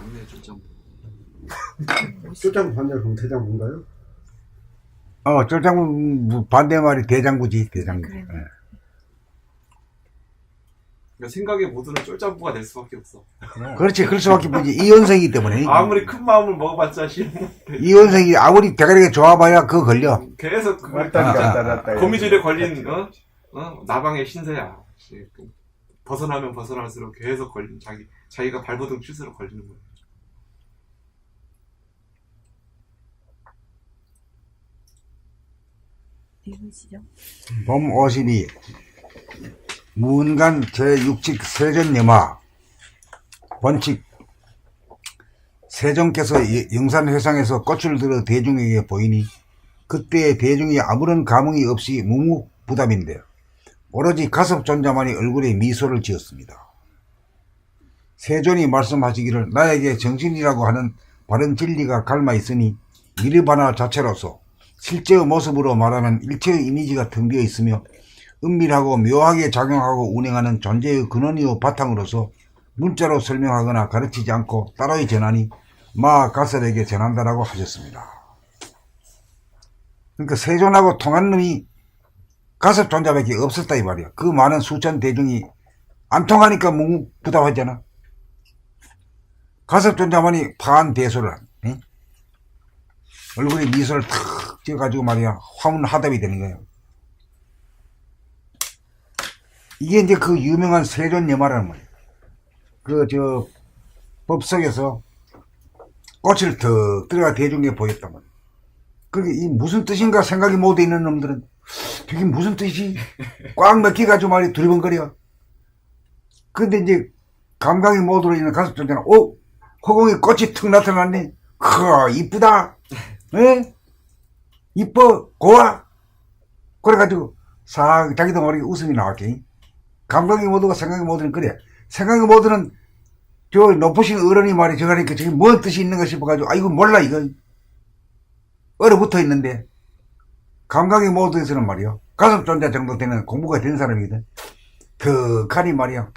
맞네, 쫄짱부. 쫄짱부 반대로 그럼 대장부인가요? 쫄장구 반대말이 대장구지, 대장구. 그래. 예. 그러니까 생각의 모두는 쫄짱부가 될 수밖에 없어. 그렇지, 그럴 수밖에 없지. 이원생이기 때문에. 아무리 큰 마음을 먹어봤자 이원생이 아무리 대가리가 좋아봐야 그거 걸려. 계속 그 왔다 갔다 왔다 거미줄에 걸린 나방의 신세야. 벗어나면 벗어날수록 계속 걸린 자기가 발버둥 칠수록 걸리는 거야. 읽으시죠. 봄 52. 문간 제6칙 세전염화. 원칙. 세종께서 영산회상에서 꽃을 들어 대중에게 보이니 그때의 대중이 아무런 감흥이 없이 묵묵부답인데 오로지 가섭존자만이 얼굴에 미소를 지었습니다. 세존이 말씀하시기를 나에게 정신이라고 하는 바른 진리가 갈마 있으니 미르바나 자체로서 실제의 모습으로 말하면 일체의 이미지가 텅 비어 있으며 은밀하고 묘하게 작용하고 운행하는 존재의 근원이요 바탕으로서 문자로 설명하거나 가르치지 않고 따로이 전하니 마 가설에게 전한다라고 하셨습니다. 그러니까 세존하고 통한 놈이 가섭존자밖에 없었다 이 말이야. 그 많은 수천 대중이 안 통하니까 묵묵부답하잖아. 가섭존자만이 파한대소를 한 얼굴에 미소를 탁 지어가지고 말이야 화문하답이 되는 거예요. 이게 이제 그 유명한 세존염화라는 말이에요. 법석에서 꽃을 턱 들어가 대중에 보였단 말이에요. 그게 이 무슨 뜻인가 생각이 못 있는 놈들은 저게 무슨 뜻이 꽉 막혀가지고 말이야 두리번거려. 근데 이제 감각이 못 들어있는 가섭존자는 허공에 꽃이 턱 나타났네. 이쁘다. 에? 이뻐 고와. 그래가지고 싹 자기도 모르게 웃음이 나왔지. 감각이 못 들고 생각이 못 들면 그래. 생각이 못 들은 저 높으신 어른이 말이 저가니까 저게 뭔 뜻이 있는가 싶어가지고 이거 몰라 이거 얼어붙어 있는데 감각이 못 들어서는 말이야 가섭존자 정도 되는 공부가 된 사람이거든. 턱하니 말이야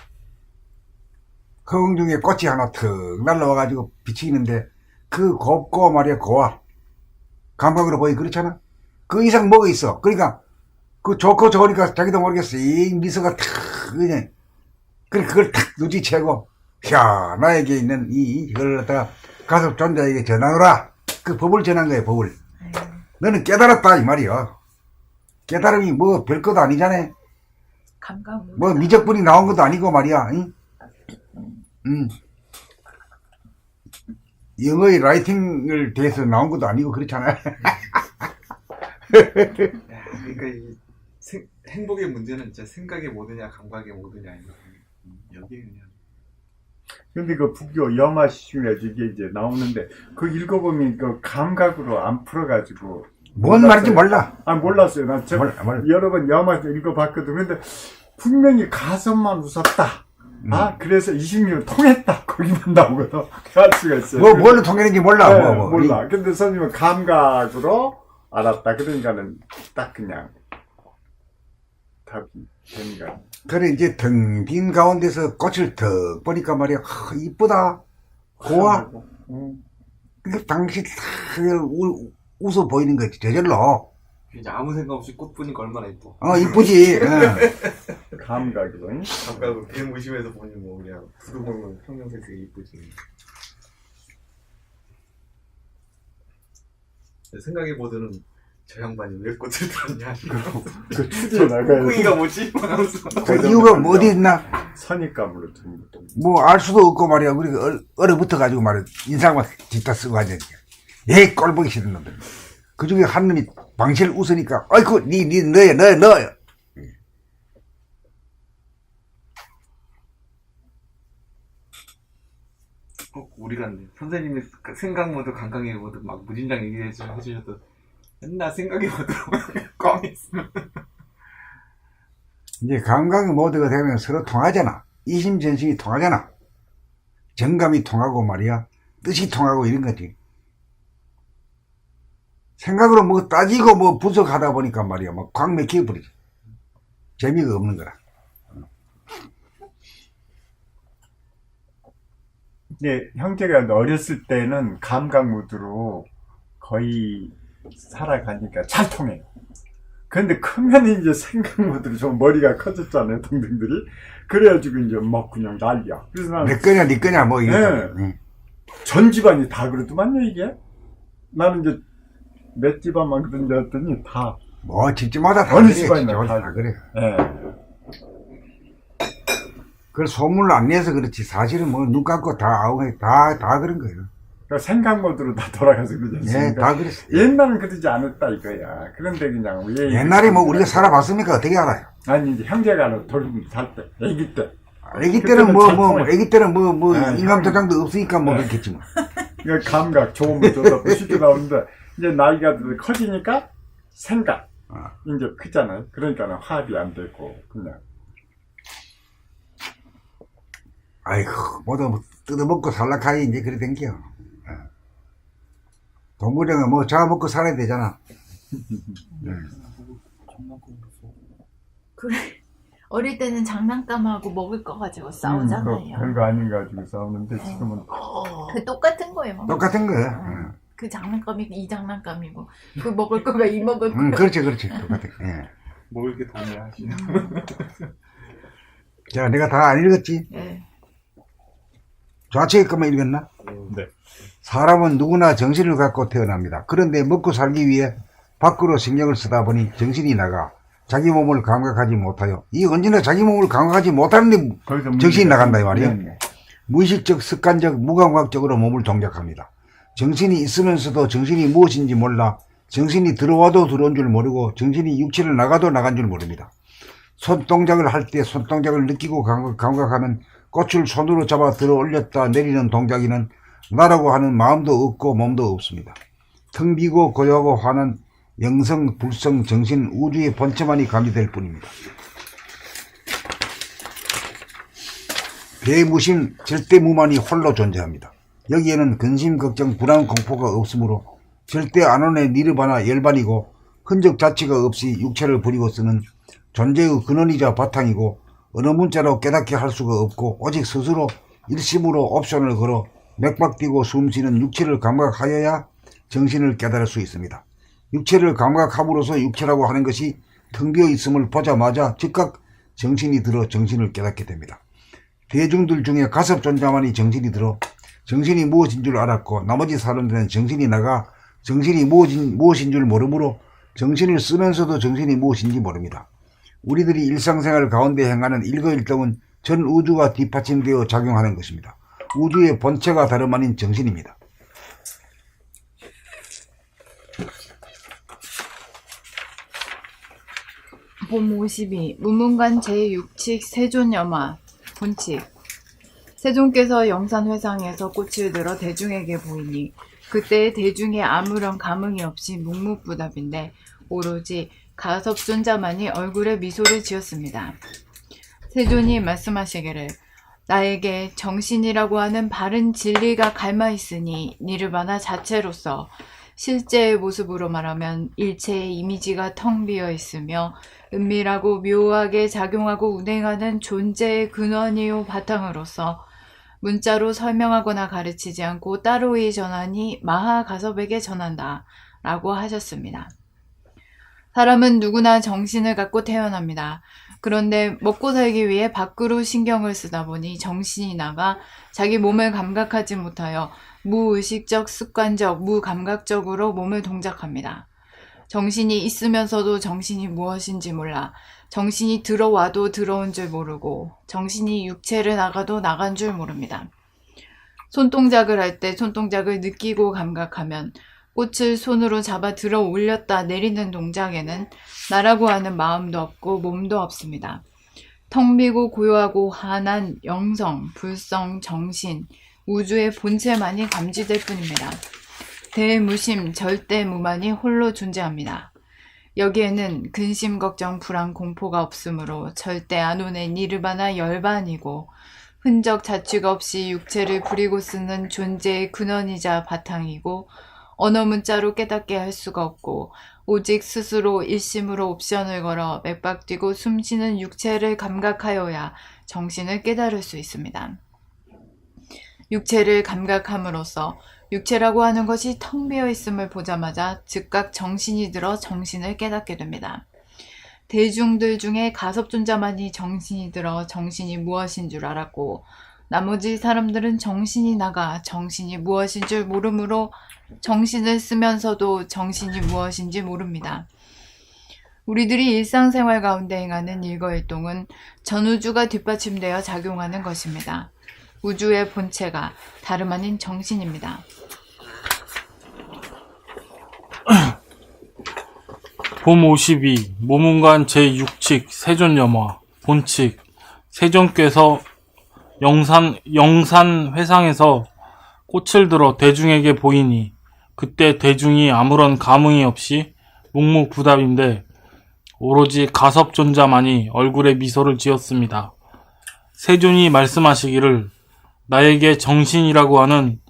허공 중에 꽃이 하나 턱 날라와가지고 비치는데 그 곱고 말이야 고와 감각으로 보이 그렇잖아. 그 이상 뭐가 있어. 그러니까 그 좋고 좋으니까 자기도 모르겠어 이 미소가 탁 그냥 그걸 탁 눈치채고 야 나에게 있는 이걸 갖다가 가섭존자에게 전하노라. 그 법을 전한 거야 법을. 너는 깨달았다 이 말이야. 깨달음이 뭐 별것도 아니잖아. 뭐 미적분이 나온 것도 아니고 말이야. 응? 영어의 라이팅을 대해서 나온 것도 아니고 그렇잖아. 그러니까 이 행복의 문제는 진짜 생각의 모드냐 감각의 모드냐 여기 그냥. 근데 그 불교 염화시중에 이게 이제 나오는데 그 읽어보면 그 감각으로 안 풀어가지고 뭔 말인지 몰라. 몰랐어요. 나 몰라. 여러 번 염화 읽어봤거든. 근데 분명히 가슴만 웃었다. 그래서 20년 통했다. 거기만 나오거든. 할 수가 있어요. 뭘로 통했는지 몰라. 네, 몰라. 근데 선생님은 감각으로 알았다. 그러니까는 딱 그냥 답이 되니까. 그래 이제 텅 빈 가운데서 꽃을 턱 보니까 말이야 이쁘다 고와. 그게 당시 탁 웃어 보이는 거지 저절로. 이제 아무 생각 없이 꽃 보니까 얼마나 이뻐. 이쁘지. 감각으로. 아까 배 무심해서 보니 뭐 그냥 두루보면 평면색 되게 이쁘지. 생각의 모드는 저 양반이 왜 꽃을 들었냐. 그 추리에 나가야 꿍꿍이가 뭐지? 그 이유가 뭐 어디 있나? 선입감으로 든 것도. 뭐 알 수도 없고 말이야. 우리가 얼어붙어 가지고 말이야 인상만 뒷다 쓰고 하자니까. 꼴 보기 싫은 놈들. 그 중에 한 놈이 방실 웃으니까 아이고 너야. 우리가 선생님이 생각 모드 감각의 모드 막 무진장 얘기해 주셔도 맨날 생각의 모드로 꽝 있으면 이제 감각의 모드가 되면 서로 통하잖아. 이심전심이 통하잖아. 정감이 통하고 말이야 뜻이 통하고 이런 거지. 생각으로 뭐 따지고 뭐 분석하다 보니까 말이야 막 꽉 막혀버리지. 재미가 없는 거라. 근데 형제가 어렸을 때는 감각 무드로 거의 살아가니까 잘 통해요. 그런데 크면 이제 생각 무드로 좀 머리가 커졌잖아요, 동생들이. 그래가지고 이제 막 그냥 난리야. 그래서 나는 내 거냐, 네 거냐, 뭐, 이거. 네. 전 집안이 다 그러더만요, 이게. 나는 이제 몇 집안만 그런지 했더니 다. 뭐, 집집마다 다 어느 그래. 집안이나 집집마다 다 다 그래. 예. 그 소문을 안 내서 그렇지. 사실은 뭐, 눈 감고 다 그런 거예요. 그러니까 생각 모드로 다 돌아가서 그러지 예, 않습니까? 다 그랬어. 옛날은 그러지 않았다 이거야. 그런데 그냥 왜 옛날에 뭐, 우리가 살아봤습니까? 어떻게 알아요? 아니 이제 형제가 돌고 살 때, 아기 때. 애기 그때는 때는 잘 통해. 애기 때는 아, 인감도장도 없으니까 뭐, 그렇겠지 뭐. 그러니까 감각 좋은 거 좋다 쉽게 나오는데 이제 나이가 커지니까 생각 이제 크잖아요. 그러니까 화합이 안 되고 그냥. 아이고, 모두 뜯어먹고 살라카이 이제 그래 댕겨. 동물형은 뭐 잡아먹고 살아야 되잖아. 그래. 어릴 때는 장난감하고 먹을 거 가지고 싸우잖아요. 별거 아닌 거 가지고 싸우는데 지금은 그 똑같은 거예요. 뭐. 똑같은 거야. 그 장난감이 이 장난감이고 그 먹을 거가 이 먹을 거. 그렇지. 똑같아. 예. 먹을 게 돈이야 하시네. 자, 내가 다 안 읽었지? 예. 좌측에 것만 읽었나? 네. 사람은 누구나 정신을 갖고 태어납니다. 그런데 먹고 살기 위해 밖으로 신경을 쓰다 보니 정신이 나가 자기 몸을 감각하지 못하여, 이 언제나 자기 몸을 감각하지 못하는데 정신이 나간다 이 말이야. 네. 무의식적, 습관적, 무감각적으로 몸을 동작합니다. 정신이 있으면서도 정신이 무엇인지 몰라 정신이 들어와도 들어온 줄 모르고 정신이 육체를 나가도 나간 줄 모릅니다. 손동작을 할 때 손동작을 느끼고 감각하면 꽃을 손으로 잡아 들어 올렸다 내리는 동작에는 나라고 하는 마음도 없고 몸도 없습니다. 텅 비고 고요하고 환한 영성, 불성, 정신, 우주의 본체만이 감지될 뿐입니다. 배무심, 절대무만이 홀로 존재합니다. 여기에는 근심, 걱정, 불안, 공포가 없으므로 절대 안온의 니르바나 열반이고 흔적 자체가 없이 육체를 부리고 쓰는 존재의 근원이자 바탕이고 어느 문자로 깨닫게 할 수가 없고 오직 스스로 일심으로 옵션을 걸어 맥박 뛰고 숨쉬는 육체를 감각하여야 정신을 깨달을 수 있습니다. 육체를 감각함으로써 육체라고 하는 것이 텅 비어 있음을 보자마자 즉각 정신이 들어 정신을 깨닫게 됩니다. 대중들 중에 가섭존자만이 정신이 들어 정신이 무엇인 줄 알았고 나머지 사람들은 정신이 나가 정신이 무엇인 줄 모르므로 정신을 쓰면서도 정신이 무엇인지 모릅니다. 우리들이 일상생활 가운데 행하는 일거일동은 전 우주가 뒷받침되어 작용하는 것입니다. 우주의 본체가 다름 아닌 정신입니다. 봄 52 문문관 제6칙 세존여마 본칙 세존께서 영산회상에서 꽃을 들어 대중에게 보이니 그때 대중의 아무런 감흥이 없이 묵묵부답인데 오로지 가섭존자만이 얼굴에 미소를 지었습니다. 세존이 말씀하시기를 나에게 정신이라고 하는 바른 진리가 갈마있으니 니르바나 자체로서 실제의 모습으로 말하면 일체의 이미지가 텅 비어 있으며 은밀하고 묘하게 작용하고 운행하는 존재의 근원이요 바탕으로서 문자로 설명하거나 가르치지 않고 따로이 전하니 마하가섭에게 전한다 라고 하셨습니다. 사람은 누구나 정신을 갖고 태어납니다. 그런데 먹고 살기 위해 밖으로 신경을 쓰다 보니 정신이 나가 자기 몸을 감각하지 못하여 무의식적, 습관적, 무감각적으로 몸을 동작합니다. 정신이 있으면서도 정신이 무엇인지 몰라 정신이 들어와도 들어온 줄 모르고 정신이 육체를 나가도 나간 줄 모릅니다. 손동작을 할 때 손동작을 느끼고 감각하면 꽃을 손으로 잡아 들어 올렸다 내리는 동작에는 나라고 하는 마음도 없고 몸도 없습니다. 텅 비고 고요하고 환한 영성, 불성, 정신, 우주의 본체만이 감지될 뿐입니다. 대무심, 절대무만이 홀로 존재합니다. 여기에는 근심, 걱정, 불안, 공포가 없으므로 절대 안온의 니르바나 열반이고 흔적 자취가 없이 육체를 부리고 쓰는 존재의 근원이자 바탕이고 언어 문자로 깨닫게 할 수가 없고 오직 스스로 일심으로 옵션을 걸어 맥박 뛰고 숨쉬는 육체를 감각하여야 정신을 깨달을 수 있습니다. 육체를 감각함으로써 육체라고 하는 것이 텅 비어 있음을 보자마자 즉각 정신이 들어 정신을 깨닫게 됩니다. 대중들 중에 가섭존자만이 정신이 들어 정신이 무엇인 줄 알았고 나머지 사람들은 정신이 나가 정신이 무엇인 줄 모르므로 정신을 쓰면서도 정신이 무엇인지 모릅니다. 우리들이 일상생활 가운데 행하는 일거일동은 전우주가 뒷받침되어 작용하는 것입니다. 우주의 본체가 다름 아닌 정신입니다. 봄 52 모문관 제6칙 세존염화 본칙 세존께서 영산 회상에서 꽃을 들어 대중에게 보이니 그때 대중이 아무런 감흥이 없이 묵묵부답인데 오로지 가섭존자만이 얼굴에 미소를 지었습니다. 세존이 말씀하시기를 나에게 정신이라고 하는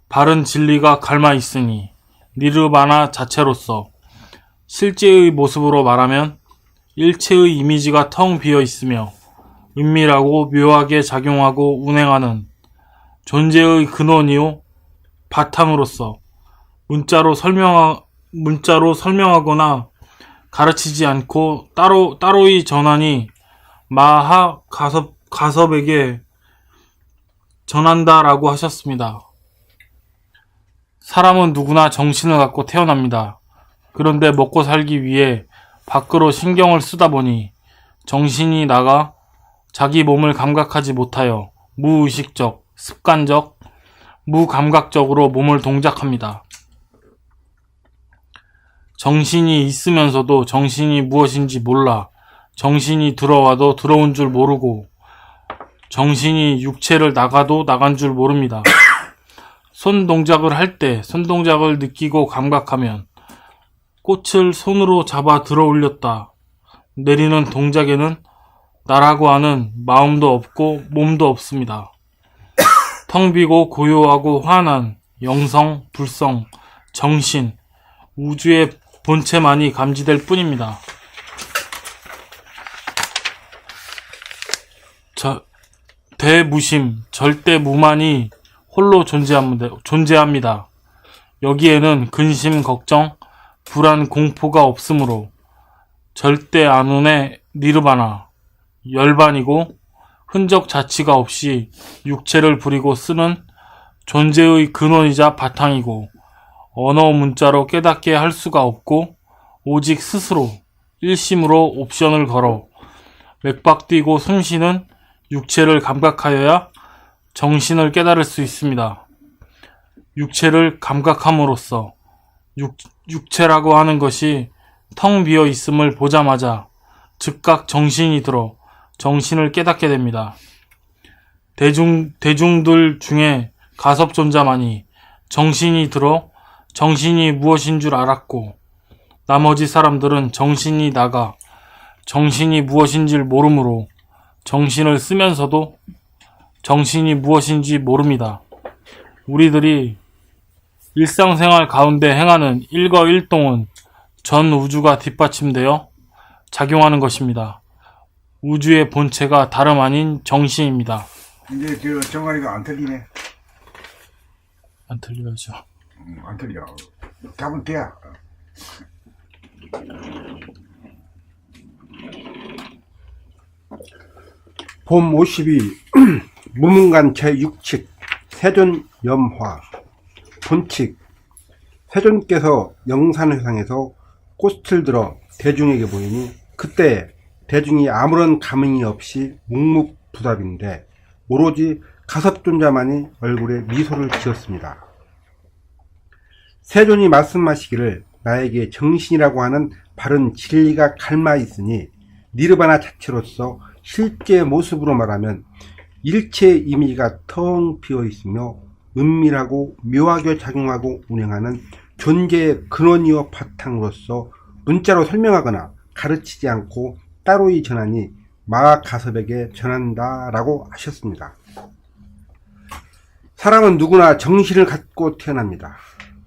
바른 진리가 갈마 있으니 니르바나 자체로서 실제의 모습으로 말하면 일체의 이미지가 텅 비어 있으며 은밀하고 묘하게 작용하고 운행하는 존재의 근원이요 바탕으로서 문자로 설명하거나 가르치지 않고 따로의 전하니 마하 가섭에게 전한다라고 하셨습니다. 사람은 누구나 정신을 갖고 태어납니다. 그런데 먹고 살기 위해 밖으로 신경을 쓰다 보니 정신이 나가 자기 몸을 감각하지 못하여 무의식적, 습관적, 무감각적으로 몸을 동작합니다. 정신이 있으면서도 정신이 무엇인지 몰라 정신이 들어와도 들어온 줄 모르고 정신이 육체를 나가도 나간 줄 모릅니다. 손 동작을 할 때 손 동작을 느끼고 감각하면 꽃을 손으로 잡아 들어 올렸다 내리는 동작에는 나라고 하는 마음도 없고 몸도 없습니다. 텅 비고 고요하고 환한 영성, 불성, 정신, 우주의 본체만이 감지될 뿐입니다. 대무심, 절대무만이 홀로 존재합니다. 여기에는 근심, 걱정, 불안, 공포가 없으므로 절대 안운의 니르바나, 열반이고 흔적 자치가 없이 육체를 부리고 쓰는 존재의 근원이자 바탕이고 언어 문자로 깨닫게 할 수가 없고 오직 스스로 일심으로 옵션을 걸어 맥박 뛰고 숨쉬는 육체를 감각하여야 정신을 깨달을 수 있습니다. 육체를 감각함으로써 육체라고 하는 것이 텅 비어 있음을 보자마자 즉각 정신이 들어 정신을 깨닫게 됩니다. 대중들 중에 가섭존자만이 정신이 들어 정신이 무엇인 줄 알았고 나머지 사람들은 정신이 나가 정신이 무엇인지를 모르므로 정신을 쓰면서도 정신이 무엇인지 모릅니다. 우리들이 일상생활 가운데 행하는 일거일동은 전 우주가 뒷받침되어 작용하는 것입니다. 우주의 본체가 다름 아닌 정신입니다. 이제 저 정관이가 안 틀리네. 안 틀려야죠. 안 틀려. 답은 돼야. 봄 52 무문관 제6칙 세존염화 본칙 세존께서 영산회상에서 꽃을 들어 대중에게 보이니 그때 대중이 아무런 감흥이 없이 묵묵부답인데 오로지 가섭존자만이 얼굴에 미소를 지었습니다. 세존이 말씀하시기를 나에게 정신이라고 하는 바른 진리가 갈마 있으니 니르바나 자체로서 실제 모습으로 말하면 일체 이미지가 텅 비어 있으며 은밀하고 묘하게 작용하고 운행하는 존재의 근원이요 바탕으로서 문자로 설명하거나 가르치지 않고 따로이 전하니 마가섭에게 전한다라고 하셨습니다. 사람은 누구나 정신을 갖고 태어납니다.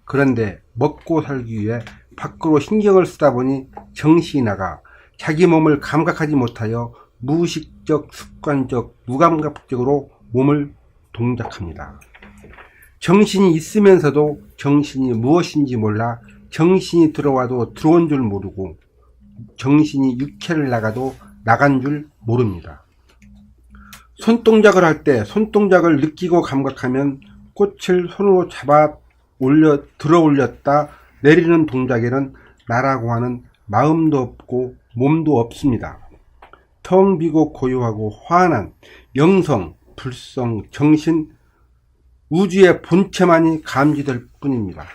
그런데 먹고 살기 위해 밖으로 신경을 쓰다 보니 정신이 나가 자기 몸을 감각하지 못하여 무의식적, 습관적, 무감각적으로 몸을 동작합니다. 정신이 있으면서도 정신이 무엇인지 몰라 정신이 들어와도 들어온 줄 모르고 정신이 육체를 나가도 나간 줄 모릅니다. 손동작을 할 때 손동작을 느끼고 감각하면 꽃을 손으로 잡아 들어 올렸다 내리는 동작에는 나라고 하는 마음도 없고 몸도 없습니다. 텅 비고 고요하고 환한 영성, 불성, 정신, 우주의 본체만이 감지될 뿐입니다.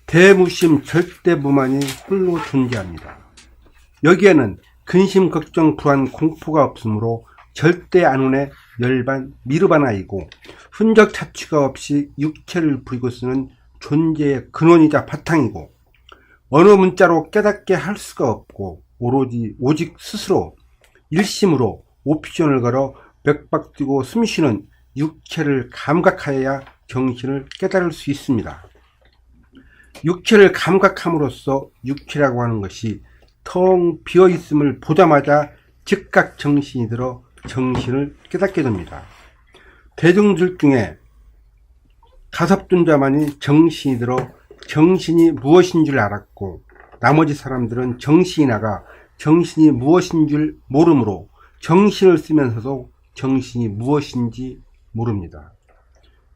대무심 절대무만이 홀로 존재합니다. 여기에는 근심, 걱정, 불안, 공포가 없으므로 절대 안온의 열반, 미르바나이고 흔적 자취가 없이 육체를 부리고 쓰는 존재의 근원이자 바탕이고 어느 문자로 깨닫게 할 수가 없고 오직 스스로 일심으로 옵션을 걸어 맥박 뛰고 숨쉬는 육체를 감각하여야 정신을 깨달을 수 있습니다. 육체를 감각함으로써 육체라고 하는 것이 텅 비어있음을 보자마자 즉각 정신이 들어 정신을 깨닫게 됩니다. 대중들 중에 가섭존자만이 정신이 들어 정신이 무엇인 줄 알았고 나머지 사람들은 정신이 나가 정신이 무엇인 줄 모르므로 정신을 쓰면서도 정신이 무엇인지 모릅니다.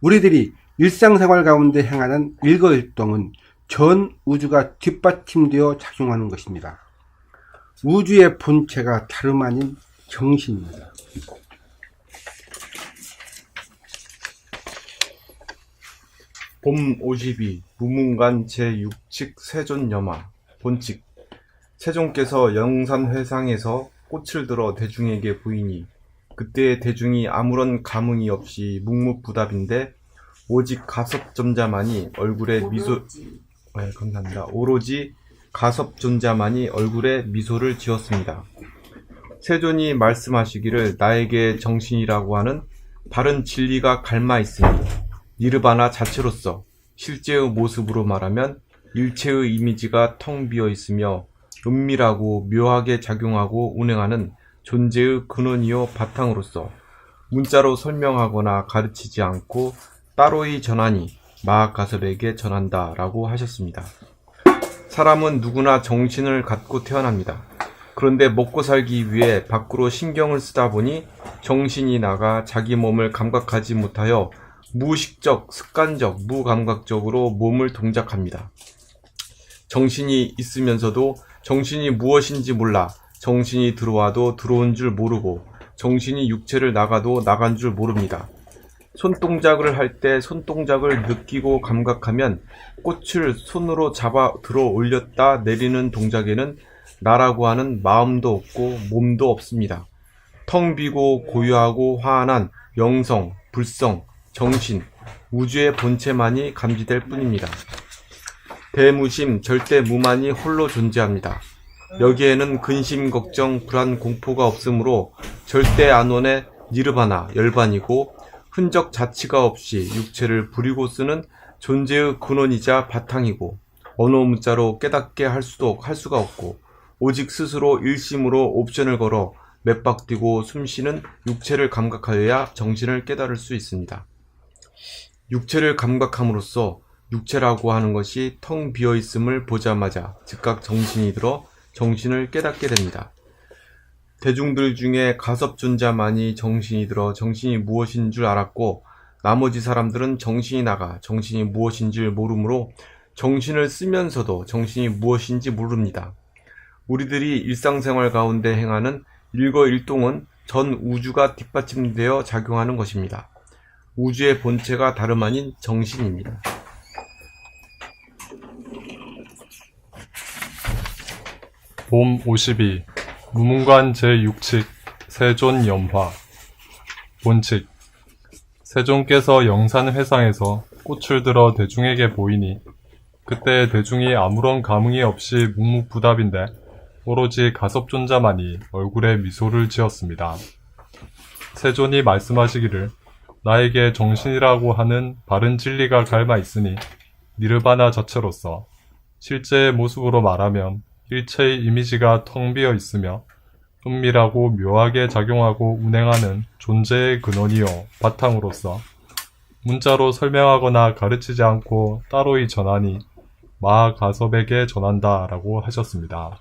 우리들이 일상생활 가운데 행하는 일거일동은 전 우주가 뒷받침되어 작용하는 것입니다. 우주의 본체가 다름 아닌 정신입니다. 봄 52 무문관 제6칙 세존염화 본칙 세존께서 영산회상에서 꽃을 들어 대중에게 보이니 그때 대중이 아무런 감흥이 없이 묵묵부답인데 오직 가섭존자만이 얼굴에 미소 감사합니다. 오로지 가섭존자만이 얼굴에 미소를 지었습니다. 세존이 말씀하시기를 나에게 정신이라고 하는 바른 진리가 갈마 있으니 니르바나 자체로서 실제의 모습으로 말하면 일체의 이미지가 텅 비어 있으며 은밀하고 묘하게 작용하고 운행하는 존재의 근원이요 바탕으로서 문자로 설명하거나 가르치지 않고 따로이 전하니 마하가섭에게 전한다 라고 하셨습니다. 사람은 누구나 정신을 갖고 태어납니다. 그런데 먹고 살기 위해 밖으로 신경을 쓰다 보니 정신이 나가 자기 몸을 감각하지 못하여 무의식적, 습관적, 무감각적으로 몸을 동작합니다. 정신이 있으면서도 정신이 무엇인지 몰라 정신이 들어와도 들어온 줄 모르고 정신이 육체를 나가도 나간 줄 모릅니다. 손동작을 할 때 손동작을 느끼고 감각하면 꽃을 손으로 잡아 들어 올렸다 내리는 동작에는 나라고 하는 마음도 없고 몸도 없습니다. 텅 비고 고요하고 화한한 영성, 불성, 정신, 우주의 본체만이 감지될 뿐입니다. 대무심, 절대무만이 홀로 존재합니다. 여기에는 근심, 걱정, 불안, 공포가 없으므로 절대 안온의 니르바나, 열반이고 흔적 자치가 없이 육체를 부리고 쓰는 존재의 근원이자 바탕이고 어느 문자로 깨닫게 할 수가 없고 오직 스스로 일심으로 옵션을 걸어 맥박 뛰고 숨쉬는 육체를 감각하여야 정신을 깨달을 수 있습니다. 육체를 감각함으로써 육체라고 하는 것이 텅 비어있음을 보자마자 즉각 정신이 들어 정신을 깨닫게 됩니다. 대중들 중에 가섭존자만이 정신이 들어 정신이 무엇인 줄 알았고 나머지 사람들은 정신이 나가 정신이 무엇인 줄 모르므로 정신을 쓰면서도 정신이 무엇인지 모릅니다. 우리들이 일상생활 가운데 행하는 일거일동은 전 우주가 뒷받침되어 작용하는 것입니다. 우주의 본체가 다름 아닌 정신입니다. 봄 52 무문관 제6칙 세존염화 본칙 세존께서 영산회상에서 꽃을 들어 대중에게 보이니 그때 대중이 아무런 감흥이 없이 묵묵부답인데 오로지 가섭존자만이 얼굴에 미소를 지었습니다. 세존이 말씀하시기를 나에게 정신이라고 하는 바른 진리가 갈마 있으니 니르바나 자체로서 실제의 모습으로 말하면 일체의 이미지가 텅 비어 있으며 은밀하고 묘하게 작용하고 운행하는 존재의 근원이요 바탕으로서 문자로 설명하거나 가르치지 않고 따로이 전하니 마가섭에게 전한다 라고 하셨습니다.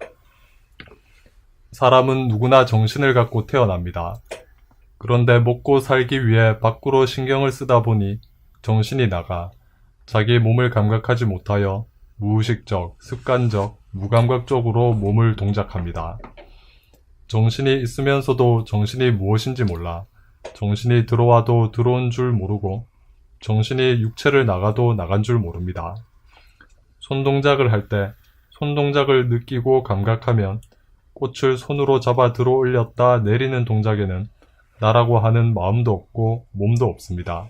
사람은 누구나 정신을 갖고 태어납니다. 그런데 먹고 살기 위해 밖으로 신경을 쓰다 보니 정신이 나가 자기 몸을 감각하지 못하여 무의식적, 습관적, 무감각적으로 몸을 동작합니다. 정신이 있으면서도 정신이 무엇인지 몰라 정신이 들어와도 들어온 줄 모르고 정신이 육체를 나가도 나간 줄 모릅니다. 손동작을 할 때 손동작을 느끼고 감각하면 꽃을 손으로 잡아 들어 올렸다 내리는 동작에는 나라고 하는 마음도 없고 몸도 없습니다.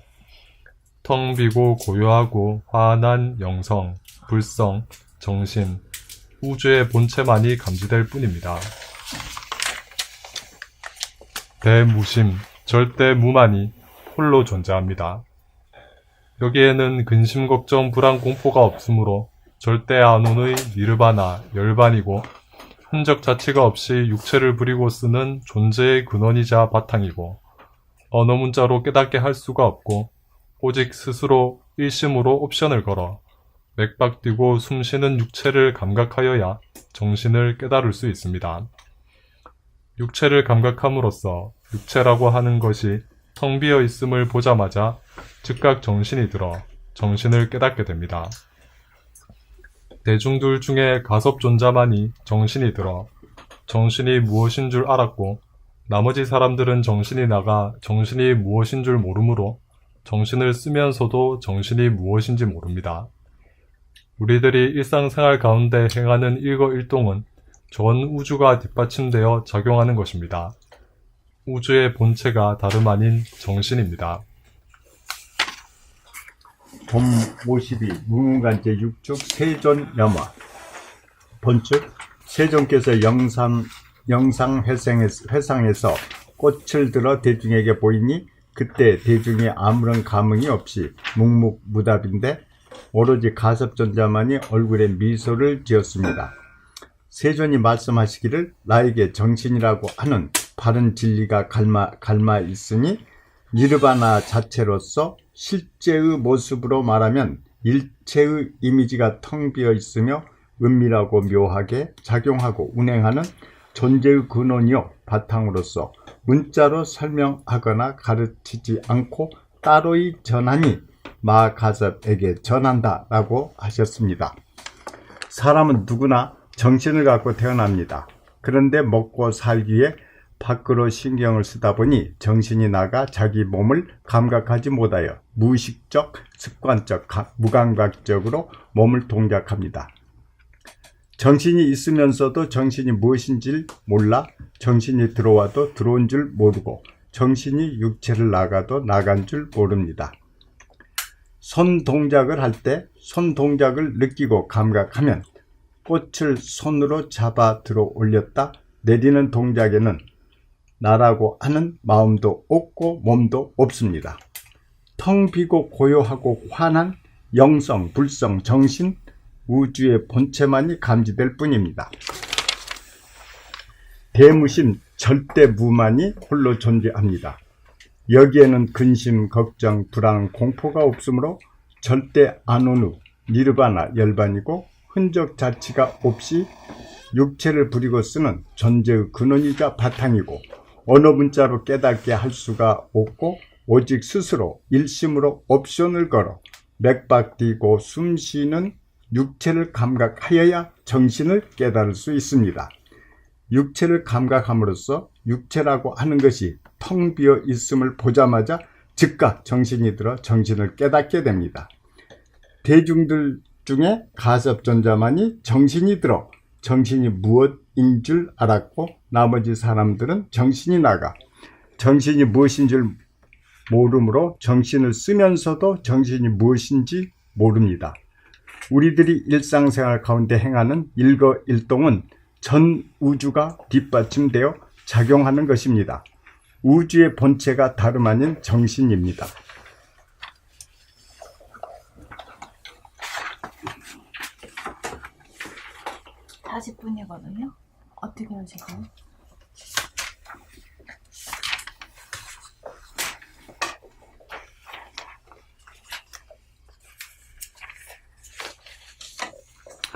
텅 비고 고요하고 환한 영성, 불성, 정신, 우주의 본체만이 감지될 뿐입니다. 대무심, 절대 무만이 홀로 존재합니다. 여기에는 근심, 걱정, 불안, 공포가 없으므로 절대 안온의 니르바나, 열반이고 흔적 자체가 없이 육체를 부리고 쓰는 존재의 근원이자 바탕이고 언어 문자로 깨닫게 할 수가 없고 오직 스스로 일심으로 옵션을 걸어 맥박 뛰고 숨쉬는 육체를 감각하여야 정신을 깨달을 수 있습니다. 육체를 감각함으로써 육체라고 하는 것이 텅 비어 있음을 보자마자 즉각 정신이 들어 정신을 깨닫게 됩니다. 대중들 중에 가섭존자만이 정신이 들어 정신이 무엇인 줄 알았고 나머지 사람들은 정신이 나가 정신이 무엇인 줄 모르므로 정신을 쓰면서도 정신이 무엇인지 모릅니다. 우리들이 일상생활 가운데 행하는 일거일동은 전 우주가 뒷받침되어 작용하는 것입니다. 우주의 본체가 다름 아닌 정신입니다. 봄 52 무문관제 6축 세존염화. 본축 세존께서 영상회상에서 꽃을 들어 대중에게 보이니 그때 대중이 아무런 감흥이 없이 묵묵무답인데 오로지 가섭존자만이 얼굴에 미소를 지었습니다. 세존이 말씀하시기를 나에게 정신이라고 하는 바른 진리가 갈마 있으니 니르바나 자체로서 실제의 모습으로 말하면 일체의 이미지가 텅 비어 있으며 은밀하고 묘하게 작용하고 운행하는 존재의 근원이요 바탕으로서 문자로 설명하거나 가르치지 않고 따로이 전하니 마가섭에게 전한다 라고 하셨습니다. 사람은 누구나 정신을 갖고 태어납니다. 그런데 먹고 살기 위해 밖으로 신경을 쓰다 보니 정신이 나가 자기 몸을 감각하지 못하여 무의식적, 습관적, 무감각적으로 몸을 동작합니다. 정신이 있으면서도 정신이 무엇인지 몰라 정신이 들어와도 들어온 줄 모르고 정신이 육체를 나가도 나간 줄 모릅니다. 손 동작을 할 때 손 동작을 느끼고 감각하면 꽃을 손으로 잡아 들어 올렸다 내리는 동작에는 나라고 하는 마음도 없고 몸도 없습니다. 텅 비고 고요하고 환한 영성, 불성, 정신, 우주의 본체만이 감지될 뿐입니다. 대무심, 절대 무만이 홀로 존재합니다. 여기에는 근심, 걱정, 불안, 공포가 없으므로 절대 안온우, 니르바나, 열반이고 흔적 자체가 없이 육체를 부리고 쓰는 존재의 근원이자 바탕이고 언어 문자로 깨닫게 할 수가 없고 오직 스스로 일심으로 옵션을 걸어 맥박 뛰고 숨쉬는 육체를 감각하여야 정신을 깨달을 수 있습니다. 육체를 감각함으로써 육체라고 하는 것이 텅 비어 있음을 보자마자 즉각 정신이 들어 정신을 깨닫게 됩니다. 대중들 중에 가섭존자만이 정신이 들어 정신이 무엇인 줄 알았고 나머지 사람들은 정신이 나가 정신이 무엇인 줄 모르므로 정신을 쓰면서도 정신이 무엇인지 모릅니다. 우리들이 일상생활 가운데 행하는 일거일동은 전 우주가 뒷받침되어 작용하는 것입니다. 우주의 본체가 다름 아닌 정신입니다. 40분이거든요. 어떻게 하실까요?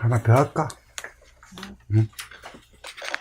하나 더 할까? 응?